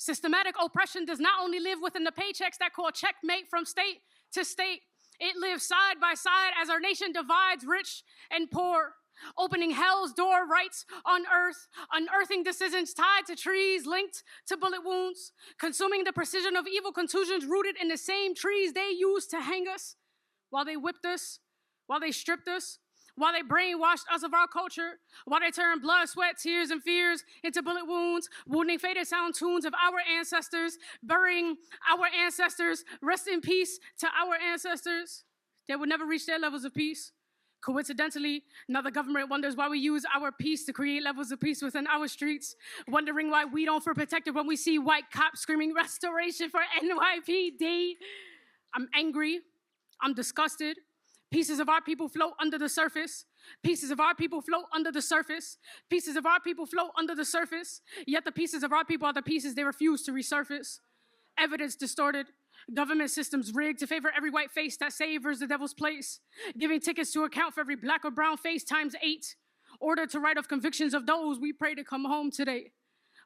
Systematic oppression does not only live within the paychecks that call checkmate from state to state, it lives side by side as our nation divides rich and poor, opening hell's door rights on earth, unearthing decisions tied to trees linked to bullet wounds, consuming the precision of evil contusions rooted in the same trees they used to hang us, while they whipped us, while they stripped us, while they brainwashed us of our culture, while they turned blood, sweat, tears, and fears into bullet wounds, wounding faded sound tunes of our ancestors, burying our ancestors. Rest in peace to our ancestors. They would never reach their levels of peace. Coincidentally, now the government wonders why we use our peace to create levels of peace within our streets, wondering why we don't feel protected when we see white cops screaming restoration for NYPD. I'm angry. I'm disgusted. Pieces of our people float under the surface. Pieces of our people float under the surface. Pieces of our people float under the surface. Yet the pieces of our people are the pieces they refuse to resurface. Evidence distorted. Government systems rigged to favor every white face that savors the devil's place. Giving tickets to account for every black or brown face times 8. Order to write off convictions of those we pray to come home today.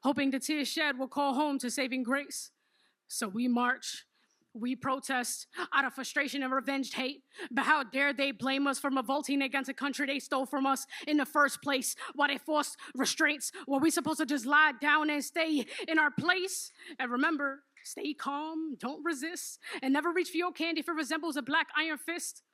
Hoping the tears shed will call home to saving grace. So we march. We protest out of frustration and revenged hate. But how dare they blame us for revolting against a country they stole from us in the first place? While they forced restraints, were we supposed to just lie down and stay in our place? And remember, stay calm, don't resist, and never reach for your candy if it resembles a black iron fist.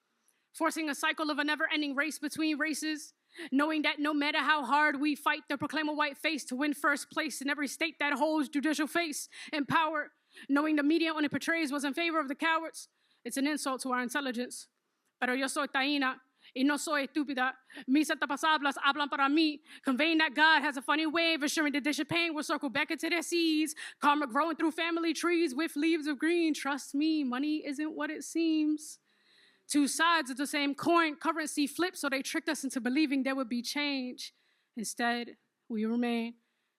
Forcing a cycle of a never-ending race between races. Knowing that no matter how hard we fight to proclaim a white face to win first place in every state that holds judicial face and power. Knowing the media when it portrays was in favor of the cowards, it's an insult to our intelligence. Pero yo soy taína y no soy estúpida. Mis antepasadas hablan para mí, conveying that God has a funny way of assuring the dish of pain will circle back into their seeds. Karma growing through family trees with leaves of green. Trust me, money isn't what it seems. Two sides of the same coin, currency flipped, so they tricked us into believing there would be change. Instead, we remain,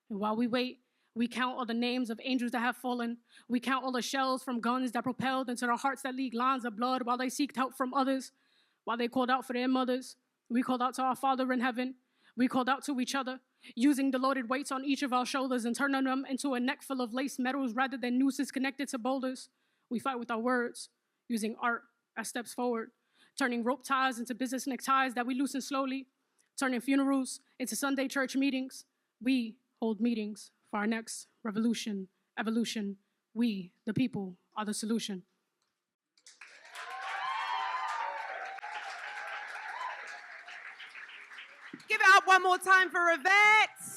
and while we wait, we count all the names of angels that have fallen. We count all the shells from guns that propelled into their hearts that leak lines of blood while they seeked help from others. While they called out for their mothers, we called out to our Father in heaven. We called out to each other, using the loaded weights on each of our shoulders and turning them into a neck full of lace metals rather than nooses connected to boulders. We fight with our words, using art as steps forward, turning rope ties into business neckties that we loosen slowly, turning funerals into Sunday church meetings. We hold meetings for our next revolution, evolution. We, the people, are the solution. Give it up one more time for Yvette.